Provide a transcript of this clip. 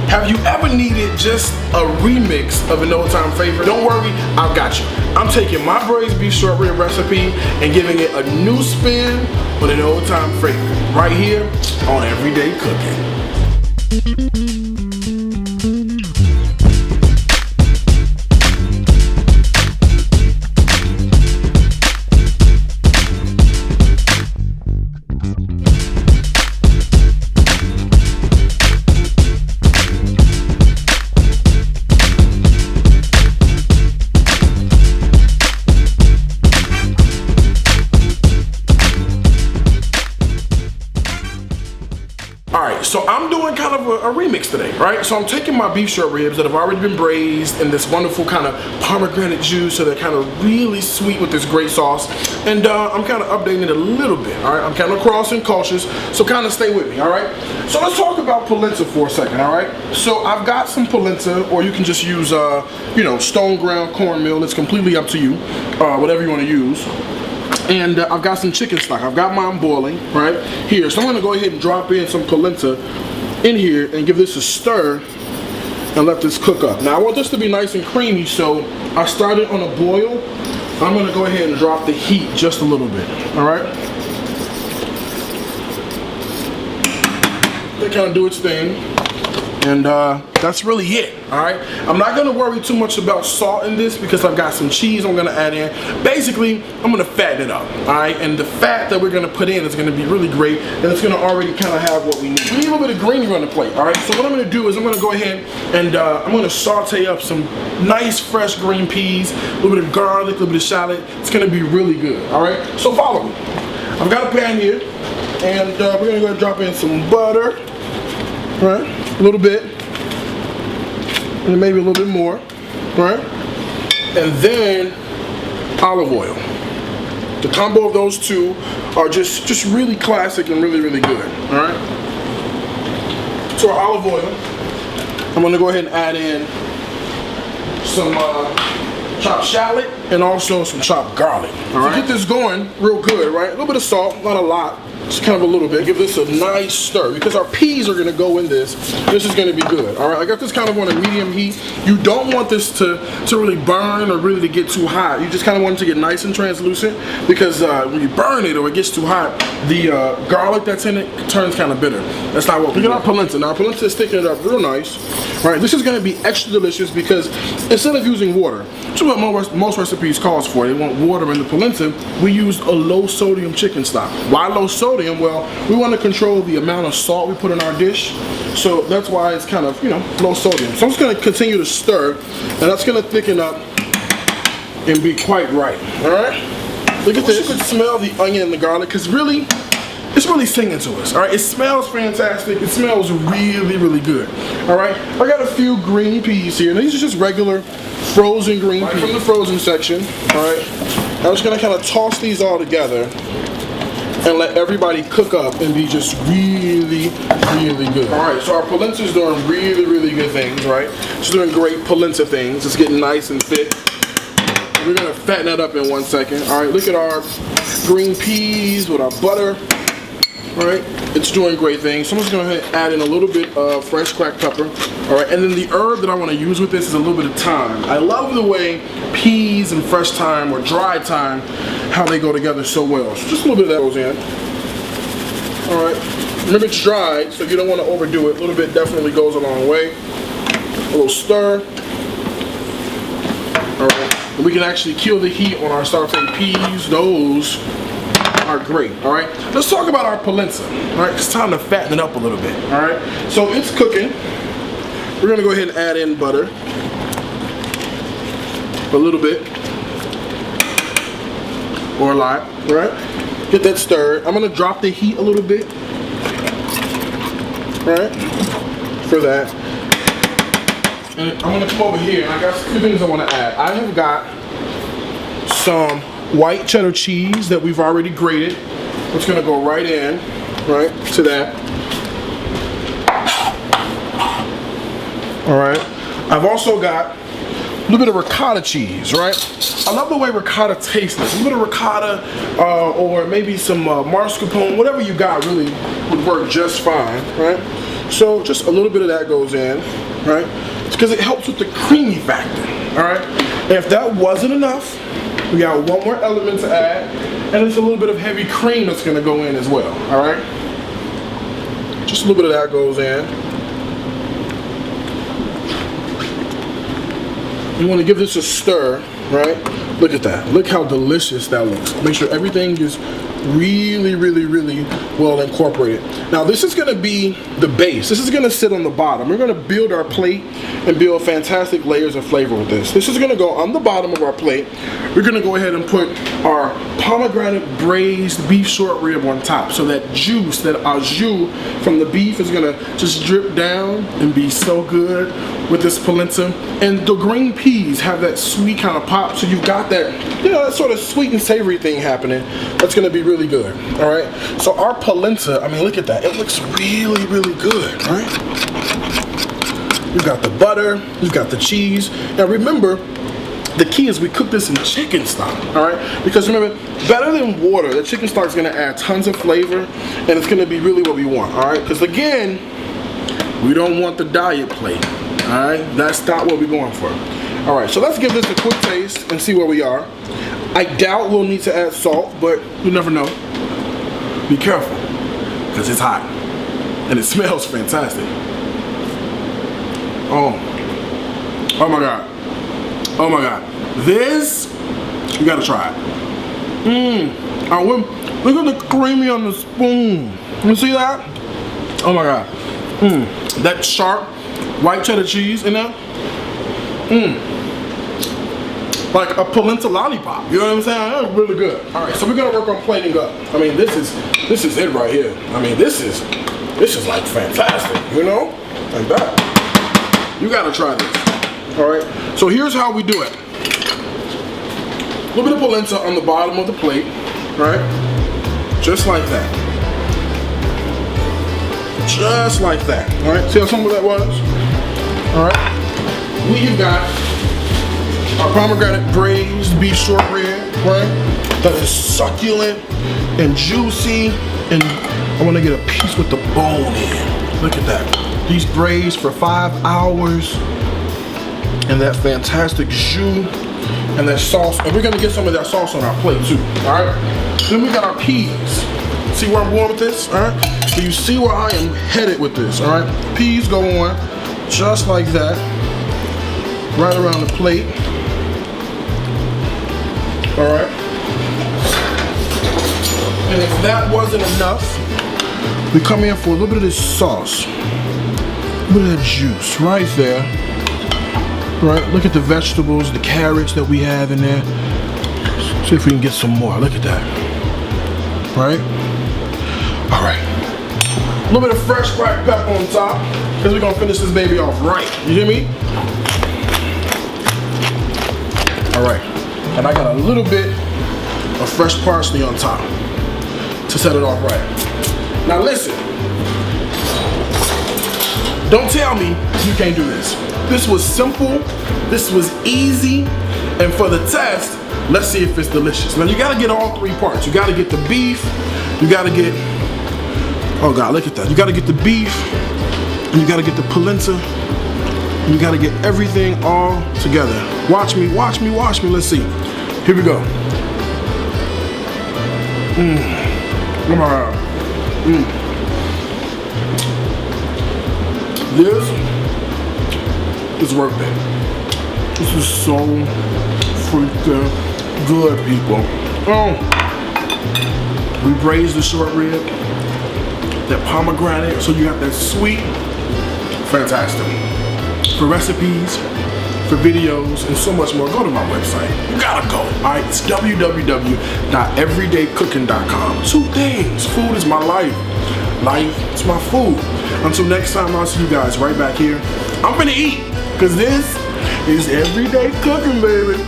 Have you ever needed just a remix of an old-time favorite? Don't worry, I've got you. I'm taking my braised beef short rib recipe and giving it a new spin with an old-time favorite right here on Everyday Cooking. Alright, so I'm doing kind of a remix today, right? So I'm taking my beef short ribs that have already been braised in this wonderful kind of pomegranate juice, so they're kind of really sweet with this great sauce. And I'm kind of updating it a little bit, alright? I'm kind of crossing cultures, so kind of stay with me, alright? So let's talk about polenta for a second, alright? So I've got some polenta, or you can just use, you know, stone ground cornmeal. It's completely up to you, whatever you want to use. And I've got some chicken stock. I've got mine boiling right here. So I'm gonna go ahead and drop in some polenta in here and give this a stir and let this cook up. Now I want this to be nice and creamy, so I started on a boil. I'm gonna go ahead and drop the heat just a little bit, all right? They kind of do its thing. And that's really it, all right? I'm not gonna worry too much about salt in this because I've got some cheese I'm gonna add in. Basically, I'm gonna fatten it up, all right? And the fat that we're gonna put in is gonna be really great, and it's gonna already kind of have what we need. We need a little bit of greenery on the plate, all right? So what I'm gonna do is I'm gonna go ahead and I'm gonna saute up some nice fresh green peas, a little bit of garlic, a little bit of shallot. It's gonna be really good, all right? So follow me. I've got a pan here, and we're gonna go ahead and drop in some butter, right? A little bit, and maybe a little bit more, right? And then olive oil. The combo of those two are just really classic and really, really good, all right? So our olive oil, I'm gonna go ahead and add in some chopped shallot and also some chopped garlic, all right? To get this going real good, right? A little bit of salt, not a lot. Just kind of a little bit. Give this a nice stir because our peas are going to go in this. This is going to be good. All right, I got this kind of on a medium heat. You don't want this to really burn or really to get too hot. You just kind of want it to get nice and translucent because when you burn it or it gets too hot, the garlic that's in it turns kind of bitter. That's not what we get. Our polenta. Now, our polenta is sticking it up real nice. All right, this is going to be extra delicious because instead of using water, which is what most recipes calls for, they want water in the polenta, we used a low sodium chicken stock. Why low sodium? Well, we want to control the amount of salt we put in our dish, so that's why it's kind of, you know, low sodium. So I'm just going to continue to stir, and that's going to thicken up and be quite right. All right, look at this. You can smell the onion and the garlic because really, it's really singing to us. All right, it smells fantastic. It smells really, really good. All right, I got a few green peas here. Now, these are just regular frozen green peas from the frozen section. All right, I'm just going to kind of toss these all together and let everybody cook up and be just really, really good. All right, so our polenta is doing really, really good things, right? It's doing great polenta things. It's getting nice and thick. We're gonna fatten that up in 1 second. All right, look at our green peas with our butter, right? It's doing great things. So I'm just gonna add in a little bit of fresh cracked pepper. All right, and then the herb that I wanna use with this is a little bit of thyme. I love the way peas and fresh thyme or dried thyme, how they go together so well. So just a little bit of that goes in. All right, remember it's dried, so you don't want to overdo it. A little bit definitely goes a long way. A little stir. All right, and we can actually kill the heat on our sautéed peas. Those are great. All right, let's talk about our polenta. All right, it's time to fatten it up a little bit. All right, so it's cooking. We're gonna go ahead and add in butter. A little bit. Or a lot, right? Get that stirred. I'm gonna drop the heat a little bit, right? For that. And I'm gonna come over here and I got two things I wanna add. I have got some white cheddar cheese that we've already grated. It's gonna go right in, right, to that. All right. I've also got a little bit of ricotta cheese, right? I love the way ricotta tastes. A little bit of ricotta or maybe some mascarpone, whatever you got really would work just fine, right? So just a little bit of that goes in, right? It's because it helps with the creamy factor, all right? And if that wasn't enough, we got one more element to add, and it's a little bit of heavy cream that's gonna go in as well, all right? Just a little bit of that goes in. You wanna give this a stir, right? Look at that. Look how delicious that looks. Make sure everything is really, really, really well incorporated. Now this is gonna be the base. This is gonna sit on the bottom. We're gonna build our plate and build fantastic layers of flavor with this. This is gonna go on the bottom of our plate. We're gonna go ahead and put our pomegranate braised beef short rib on top. So that juice, that au jus from the beef is gonna just drip down and be so good with this polenta. And the green peas have that sweet kind of pop. So you've got that, you know, that sort of sweet and savory thing happening. That's gonna be really good, all right? So our polenta, I mean, look at that. It looks really, really good, right? You've got the butter, you've got the cheese. Now remember, the key is we cook this in chicken stock, all right? Because remember, better than water, the chicken stock is gonna add tons of flavor, and it's gonna be really what we want, all right? Because again, we don't want the diet plate, all right? That's not what we're going for. All right, so let's give this a quick taste and see where we are. I doubt we'll need to add salt, but you never know. Be careful, because it's hot, and it smells fantastic. Oh my God. Oh my God. This, you gotta try it. Look at the creamy on the spoon. You see that? Oh my God. That sharp white cheddar cheese in there. Like a polenta lollipop. You know what I'm saying? That's really good. All right, so we're gonna work on plating up. I mean, this is it right here. I mean, this is like fantastic. You know, like that. You gotta try this. All right. So here's how we do it. A little bit of polenta on the bottom of the plate, right? Just like that. Just like that. All right. See how simple that was? All right. We've got our pomegranate braised beef short rib, right? That is succulent and juicy, and I want to get a piece with the bone in. Look at that. These braised for 5 hours, and that fantastic jus and that sauce, and we're gonna get some of that sauce on our plate too. All right. Then we got our peas. See where I'm going with this? All right. So you see where I am headed with this. All right. Peas go on just like that, right around the plate. All right. And if that wasn't enough, we come in for a little bit of this sauce, a little bit of that juice right there. Right. Look at the vegetables, the carrots that we have in there. See if we can get some more. Look at that. Right. All right. A little bit of fresh black pepper on top, because we're gonna finish this baby off right. You hear me? All right. And I got a little bit of fresh parsley on top to set it off right. Now listen, don't tell me you can't do this. This was simple, this was easy, and for the test, let's see if it's delicious. Now you gotta get all 3 parts. You gotta get the beef, you gotta get, oh God, look at that. You gotta get the beef, and you gotta get the polenta, and you gotta get everything all together. Watch me, watch me, watch me, let's see. Here we go. Oh my God. This is worth it. This is so freaking good, people. We braised the short rib, that pomegranate, so you have that sweet. Fantastic. For recipes, for videos, and so much more, go to my website. You gotta go. All right, it's www.everydaycooking.com. 2 things. Food is my life. Life is my food. Until next time, I'll see you guys right back here. I'm gonna eat, because this is everyday cooking, baby.